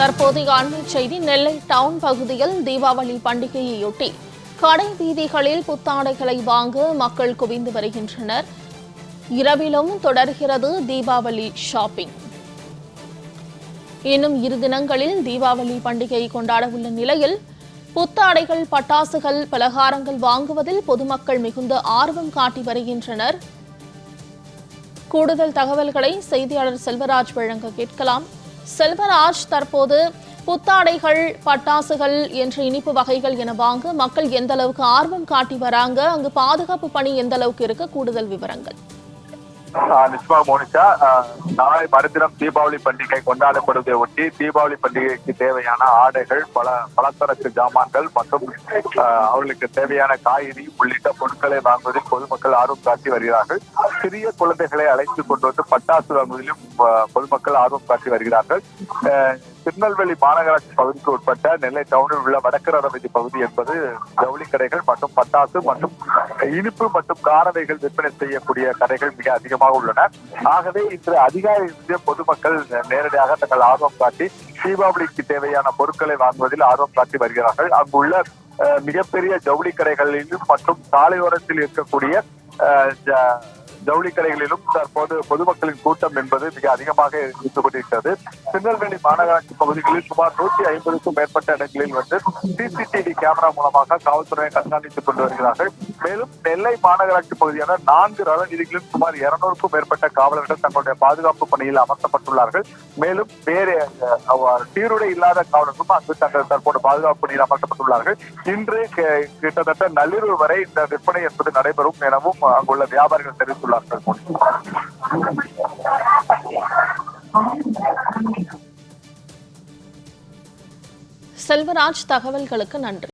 தற்போதைய அண்மை செய்தி. நெல்லை டவுன் பகுதியில் தீபாவளி பண்டிகையையொட்டி கடை வீதிகளில் புத்தாடைகளை வாங்க மக்கள் குவிந்து வருகின்றனர். இரவிலும் தொடர்கிறது தீபாவளி ஷாப்பிங். இன்னும் 2 தினங்களில் தீபாவளி பண்டிகை கொண்டாட உள்ள நிலையில் புத்தாடைகள், பட்டாசுகள், பலகாரங்கள் வாங்குவதில் பொதுமக்கள் மிகுந்த ஆர்வம் காட்டி வருகின்றனர். கூடுதல் தகவல்களை செய்தியாளர் செல்வராஜ் வழங்க கேட்கலாம். செல்வராஜ், தற்போது புத்தாடைகள், பட்டாசுகள் என்ற இனிப்பு வகைகள் என வாங்க மக்கள் எந்த அளவுக்கு ஆர்வம் காட்டி வராங்க? அங்கு பாதுகாப்பு பணி எந்த அளவுக்கு இருக்கு? கூடுதல் விவரங்கள். நிச்சயமா மோனிஷா, நாளை மறுதினம் தீபாவளி பண்டிகை கொண்டாடப்படுவதை ஒட்டி தீபாவளி பண்டிகைக்கு தேவையான ஆடைகள், பலசரக்கு ஜாமான்கள் மற்றும் அவர்களுக்கு தேவையான காய்கறி உள்ளிட்ட பொருட்களை வாங்குவதில் பொதுமக்கள் ஆர்வம் காட்டி வருகிறார்கள். சிறிய குழந்தைகளை அழைத்துக் கொண்டு வந்து பட்டாசு வாங்குவதிலும் பொதுமக்கள் ஆர்வம் காட்டி வருகிறார்கள். திருநெல்வேலி மாநகராட்சி பகுதிக்கு உட்பட்ட நெல்லை டவுனில் உள்ள வடக்கு ரதவீதி பகுதி என்பது ஜவுளி கடைகள் மற்றும் பட்டாசு மற்றும் இனிப்பு மற்றும் காரவைகள் விற்பனை செய்யக்கூடிய கடைகள் மிக அதிகமாக உள்ளன. ஆகவே இன்று அதிகாலை பொதுமக்கள் நேரடியாக தங்கள் ஆர்வம் காட்டி தீபாவளிக்கு தேவையான பொருட்களை வாங்குவதில் ஆர்வம் காட்டி வருகிறார்கள். அங்குள்ள மிகப்பெரிய ஜவுளி கடைகளிலும் மற்றும் சாலையோரத்தில் இருக்கக்கூடிய ஜவுளி கடைகளிலும் தற்போது பொதுமக்களின் கூட்டம் என்பது மிக அதிகமாக இருந்து கொண்டிருக்கிறது. திருநெல்வேலி மாநகராட்சி பகுதிகளில் சுமார் 150க்கும் மேற்பட்ட இடங்களில் வந்து சிசிடிவி கேமரா மூலமாக காவல்துறையை கண்காணித்துக் கொண்டு வருகிறார்கள். மேலும் நெல்லை மாநகராட்சி பகுதியான 4 ரத வீதிகளிலும் சுமார் 200க்கும் மேற்பட்ட காவலர்கள் தங்களுடைய பாதுகாப்பு பணியில் அமர்த்தப்பட்டுள்ளார்கள். மேலும் வேறு சீருடை இல்லாத காவலர்களும் அங்கு தற்போது பாதுகாப்பு பணியில் அமர்த்தப்பட்டுள்ளார்கள். இன்று கிட்டத்தட்ட நள்ளிரவு வரை இந்த விற்பனை என்பது நடைபெறும் எனவும் அங்குள்ள வியாபாரிகள் தெரிவித்துள்ளார்கள். செல்வராஜ், தகவல்களுக்கு நன்றி.